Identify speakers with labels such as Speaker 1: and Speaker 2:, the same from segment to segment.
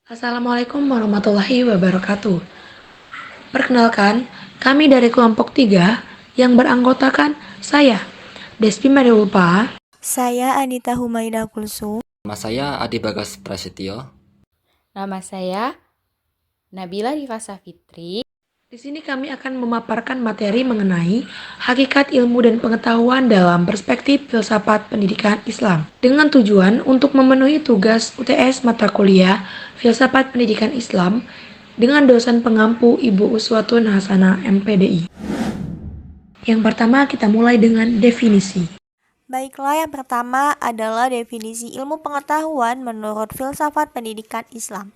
Speaker 1: Assalamualaikum warahmatullahi wabarakatuh. Perkenalkan, kami dari kelompok 3 yang beranggotakan saya, Despi Mariulpa.
Speaker 2: Saya Anita Humaida Kulsum.
Speaker 3: Nama saya Adi Bagas Prasetyo.
Speaker 4: Nama saya Nabila Rifasa Fitri.
Speaker 1: Di sini kami akan memaparkan materi mengenai hakikat ilmu dan pengetahuan dalam perspektif filsafat pendidikan Islam, dengan tujuan untuk memenuhi tugas UTS mata kuliah Filsafat Pendidikan Islam dengan dosen pengampu Ibu Uswatun Hasanah MPDI. Yang pertama kita mulai dengan definisi.
Speaker 2: Baiklah, yang pertama adalah definisi ilmu pengetahuan menurut filsafat pendidikan Islam.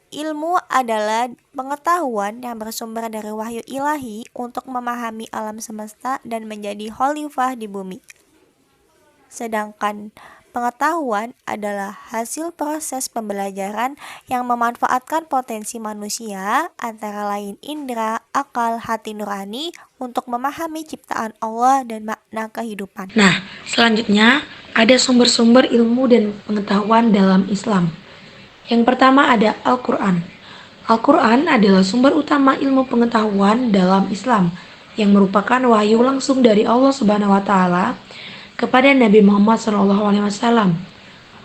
Speaker 2: Ilmu adalah pengetahuan yang bersumber dari wahyu ilahi untuk memahami alam semesta dan menjadi khalifah di bumi. Sedangkan pengetahuan adalah hasil proses pembelajaran yang memanfaatkan potensi manusia, antara lain indera, akal, hati nurani, untuk memahami ciptaan Allah dan makna kehidupan.
Speaker 1: Nah, selanjutnya ada sumber-sumber ilmu dan pengetahuan dalam Islam. Yang pertama ada Al-Quran. Al-Quran adalah sumber utama ilmu pengetahuan dalam Islam yang merupakan wahyu langsung dari Allah Subhanahu wa Ta'ala kepada Nabi Muhammad SAW.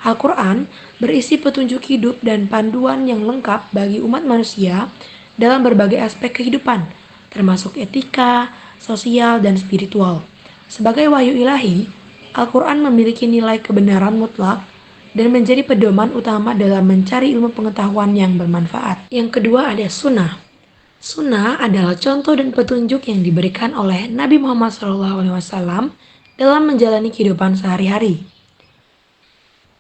Speaker 1: Al-Quran berisi petunjuk hidup dan panduan yang lengkap bagi umat manusia dalam berbagai aspek kehidupan, termasuk etika, sosial, dan spiritual. Sebagai wahyu ilahi, Al-Quran memiliki nilai kebenaran mutlak dan menjadi pedoman utama dalam mencari ilmu pengetahuan yang bermanfaat. Yang kedua ada sunnah. Sunnah adalah contoh dan petunjuk yang diberikan oleh Nabi Muhammad SAW dalam menjalani kehidupan sehari-hari.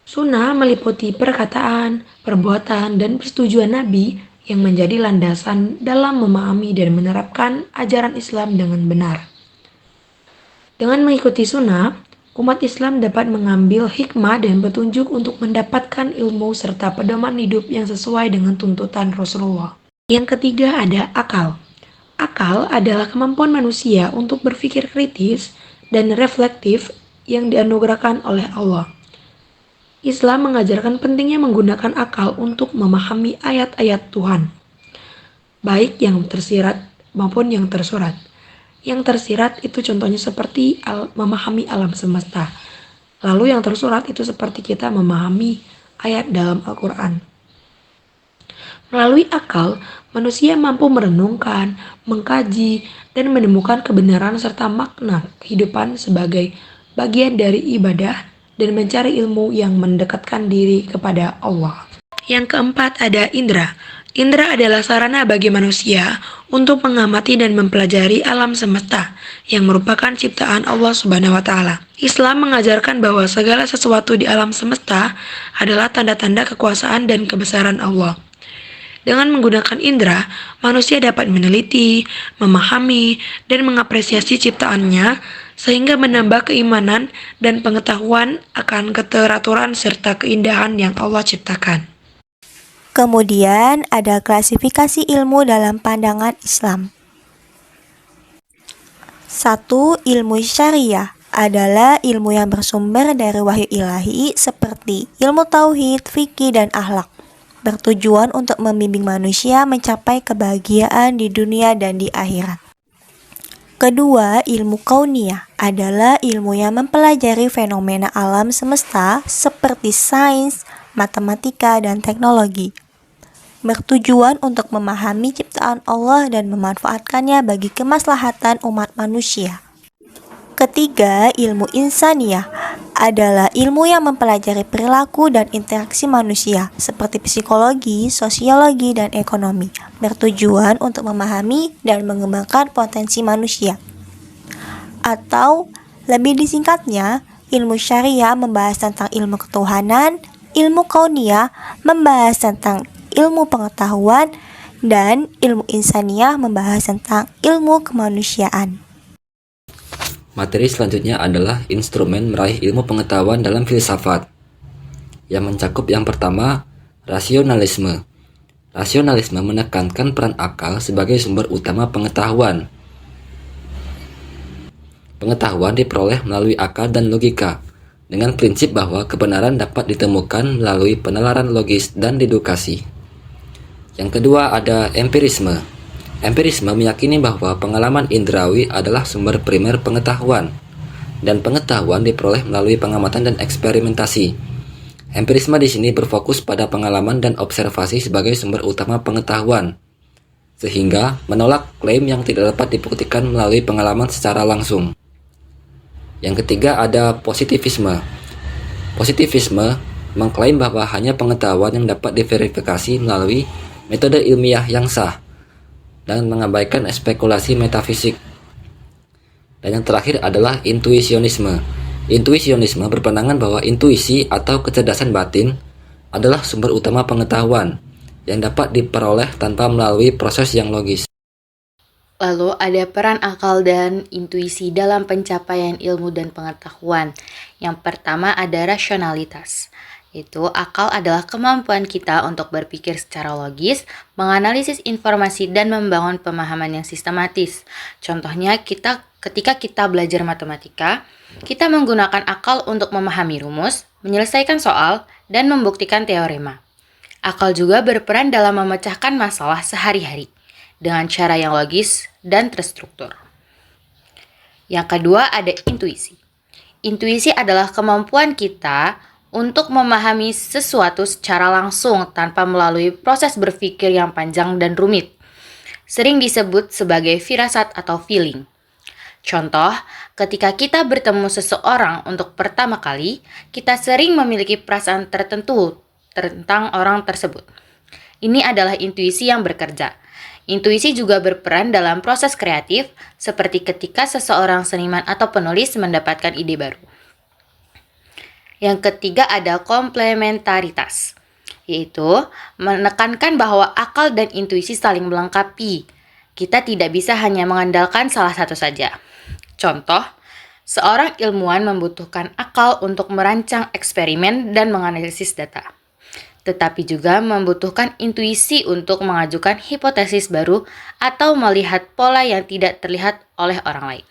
Speaker 1: Sunnah meliputi perkataan, perbuatan, dan persetujuan Nabi yang menjadi landasan dalam memahami dan menerapkan ajaran Islam dengan benar. Dengan mengikuti sunnah, umat Islam dapat mengambil hikmah dan petunjuk untuk mendapatkan ilmu serta pedoman hidup yang sesuai dengan tuntutan Rasulullah. Yang ketiga ada akal. Akal adalah kemampuan manusia untuk berpikir kritis dan reflektif yang dianugerahkan oleh Allah. Islam mengajarkan pentingnya menggunakan akal untuk memahami ayat-ayat Tuhan, baik yang tersirat maupun yang tersurat. Yang tersirat itu contohnya seperti memahami alam semesta. Lalu yang tersurat itu seperti kita memahami ayat dalam Al-Quran. Melalui akal, manusia mampu merenungkan, mengkaji, dan menemukan kebenaran serta makna kehidupan sebagai bagian dari ibadah dan mencari ilmu yang mendekatkan diri kepada Allah. Yang keempat ada indera. Indera adalah sarana bagi manusia untuk mengamati dan mempelajari alam semesta yang merupakan ciptaan Allah Subhanahu wa Ta'ala. Islam mengajarkan bahwa segala sesuatu di alam semesta adalah tanda-tanda kekuasaan dan kebesaran Allah. Dengan menggunakan indera, manusia dapat meneliti, memahami, dan mengapresiasi ciptaannya sehingga menambah keimanan dan pengetahuan akan keteraturan serta keindahan yang Allah ciptakan.
Speaker 2: Kemudian ada klasifikasi ilmu dalam pandangan Islam. 1. Ilmu syariah adalah ilmu yang bersumber dari wahyu ilahi seperti ilmu tauhid, fikih, dan akhlak, bertujuan untuk membimbing manusia mencapai kebahagiaan di dunia dan di akhirat. Kedua, ilmu kauniyah adalah ilmu yang mempelajari fenomena alam semesta seperti sains, matematika, dan teknologi, bertujuan untuk memahami ciptaan Allah dan memanfaatkannya bagi kemaslahatan umat manusia. Ketiga, ilmu insaniyah adalah ilmu yang mempelajari perilaku dan interaksi manusia seperti psikologi, sosiologi, dan ekonomi, bertujuan untuk memahami dan mengembangkan potensi manusia. Atau lebih disingkatnya, ilmu syariah membahas tentang ilmu ketuhanan, ilmu kauniyah membahas tentang ilmu pengetahuan, dan ilmu insaniyah membahas tentang ilmu kemanusiaan.
Speaker 3: Materi selanjutnya adalah instrumen meraih ilmu pengetahuan dalam filsafat, yang mencakup yang pertama, rasionalisme. Rasionalisme menekankan peran akal sebagai sumber utama pengetahuan. Pengetahuan diperoleh melalui akal dan logika, dengan prinsip bahwa kebenaran dapat ditemukan melalui penalaran logis dan dedukasi. Yang kedua ada empirisme. Empirisme meyakini bahwa pengalaman indrawi adalah sumber primer pengetahuan, dan pengetahuan diperoleh melalui pengamatan dan eksperimentasi. Empirisme di sini berfokus pada pengalaman dan observasi sebagai sumber utama pengetahuan, sehingga menolak klaim yang tidak dapat dibuktikan melalui pengalaman secara langsung. Yang ketiga ada positivisme. Positivisme mengklaim bahwa hanya pengetahuan yang dapat diverifikasi melalui metode ilmiah yang sah dan mengabaikan spekulasi metafisik. Dan yang terakhir adalah intuisionisme. Intuisionisme berpandangan bahwa intuisi atau kecerdasan batin adalah sumber utama pengetahuan yang dapat diperoleh tanpa melalui proses yang logis.
Speaker 4: Lalu ada peran akal dan intuisi dalam pencapaian ilmu dan pengetahuan. Yang pertama ada rasionalitas. Itu akal adalah kemampuan kita untuk berpikir secara logis, menganalisis informasi dan membangun pemahaman yang sistematis. Contohnya ketika kita belajar matematika, kita menggunakan akal untuk memahami rumus, menyelesaikan soal, dan membuktikan teorema. Akal juga berperan dalam memecahkan masalah sehari-hari dengan cara yang logis dan terstruktur. Yang kedua ada intuisi. Intuisi adalah kemampuan kita untuk memahami sesuatu secara langsung tanpa melalui proses berpikir yang panjang dan rumit. Sering disebut sebagai firasat atau feeling. Contoh, ketika kita bertemu seseorang untuk pertama kali, kita sering memiliki perasaan tertentu tentang orang tersebut. Ini adalah intuisi yang bekerja. Intuisi juga berperan dalam proses kreatif, seperti ketika seseorang seniman atau penulis mendapatkan ide baru. Yang ketiga ada komplementaritas, yaitu menekankan bahwa akal dan intuisi saling melengkapi. Kita tidak bisa hanya mengandalkan salah satu saja. Contoh, seorang ilmuwan membutuhkan akal untuk merancang eksperimen dan menganalisis data, tetapi juga membutuhkan intuisi untuk mengajukan hipotesis baru atau melihat pola yang tidak terlihat oleh orang lain.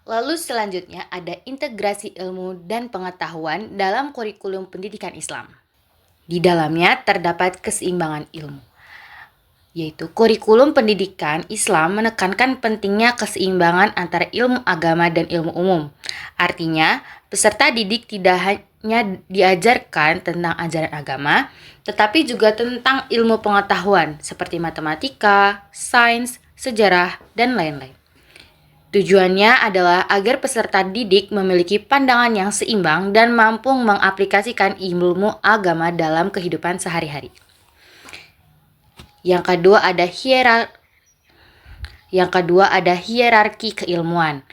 Speaker 4: Lalu selanjutnya ada integrasi ilmu dan pengetahuan dalam kurikulum pendidikan Islam. Di dalamnya terdapat keseimbangan ilmu, yaitu kurikulum pendidikan Islam menekankan pentingnya keseimbangan antara ilmu agama dan ilmu umum. Artinya, peserta didik tidak hanya diajarkan tentang ajaran agama, tetapi juga tentang ilmu pengetahuan seperti matematika, sains, sejarah, dan lain-lain. Tujuannya adalah agar peserta didik memiliki pandangan yang seimbang dan mampu mengaplikasikan ilmu agama dalam kehidupan sehari-hari. Yang kedua ada hierarki keilmuan,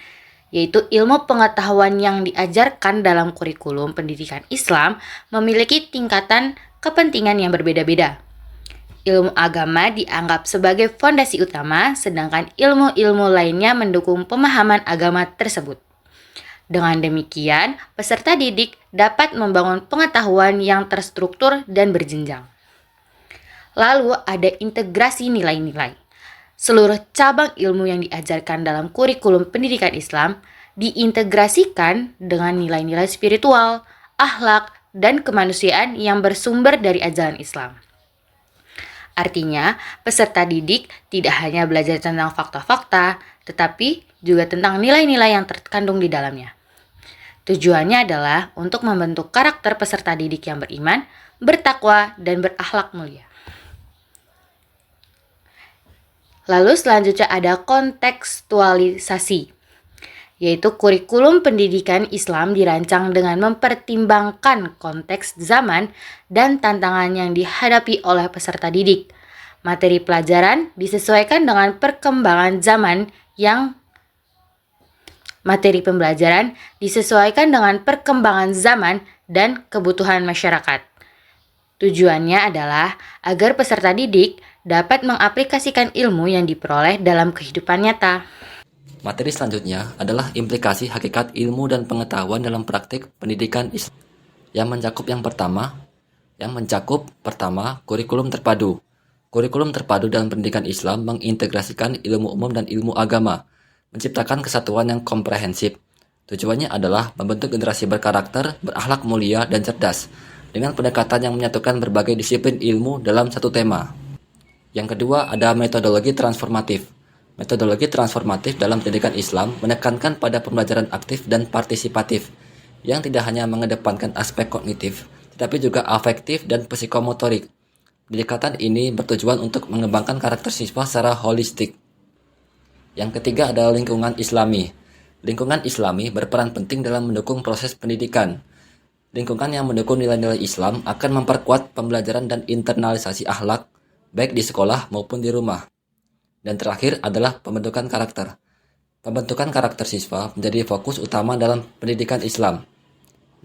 Speaker 4: yaitu ilmu pengetahuan yang diajarkan dalam kurikulum pendidikan Islam memiliki tingkatan kepentingan yang berbeda-beda. Ilmu agama dianggap sebagai fondasi utama, sedangkan ilmu-ilmu lainnya mendukung pemahaman agama tersebut. Dengan demikian, peserta didik dapat membangun pengetahuan yang terstruktur dan berjenjang. Lalu ada integrasi nilai-nilai. Seluruh cabang ilmu yang diajarkan dalam kurikulum pendidikan Islam diintegrasikan dengan nilai-nilai spiritual, akhlak, dan kemanusiaan yang bersumber dari ajaran Islam. Artinya, peserta didik tidak hanya belajar tentang fakta-fakta, tetapi juga tentang nilai-nilai yang terkandung di dalamnya. Tujuannya adalah untuk membentuk karakter peserta didik yang beriman, bertakwa, dan berakhlak mulia. Lalu selanjutnya ada kontekstualisasi, yaitu kurikulum pendidikan Islam dirancang dengan mempertimbangkan konteks zaman dan tantangan yang dihadapi oleh peserta didik. Materi pelajaran disesuaikan dengan perkembangan zaman dan kebutuhan masyarakat. Tujuannya adalah agar peserta didik dapat mengaplikasikan ilmu yang diperoleh dalam kehidupan nyata.
Speaker 3: Materi selanjutnya adalah implikasi hakikat ilmu dan pengetahuan dalam praktik pendidikan Islam yang mencakup pertama kurikulum terpadu. Kurikulum terpadu dalam pendidikan Islam mengintegrasikan ilmu umum dan ilmu agama, menciptakan kesatuan yang komprehensif. Tujuannya adalah membentuk generasi berkarakter, berakhlak mulia, dan cerdas, dengan pendekatan yang menyatukan berbagai disiplin ilmu dalam satu tema. Yang kedua, ada metodologi transformatif. Metodologi transformatif dalam pendidikan Islam menekankan pada pembelajaran aktif dan partisipatif, yang tidak hanya mengedepankan aspek kognitif, tetapi juga afektif dan psikomotorik. Pendekatan ini bertujuan untuk mengembangkan karakter siswa secara holistik. Yang ketiga adalah lingkungan Islami. Lingkungan Islami berperan penting dalam mendukung proses pendidikan. Lingkungan yang mendukung nilai-nilai Islam akan memperkuat pembelajaran dan internalisasi akhlak, baik di sekolah maupun di rumah. Dan terakhir adalah pembentukan karakter. Pembentukan karakter siswa menjadi fokus utama dalam pendidikan Islam.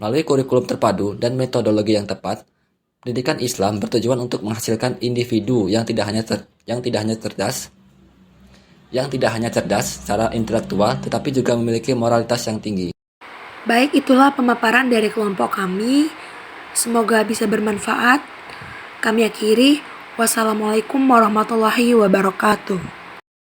Speaker 3: Melalui kurikulum terpadu dan metodologi yang tepat, pendidikan Islam bertujuan untuk menghasilkan individu yang tidak hanya cerdas secara intelektual, tetapi juga memiliki moralitas yang tinggi.
Speaker 1: Baik, itulah pemaparan dari kelompok kami. Semoga bisa bermanfaat. Kami akhiri. Wassalamualaikum warahmatullahi wabarakatuh.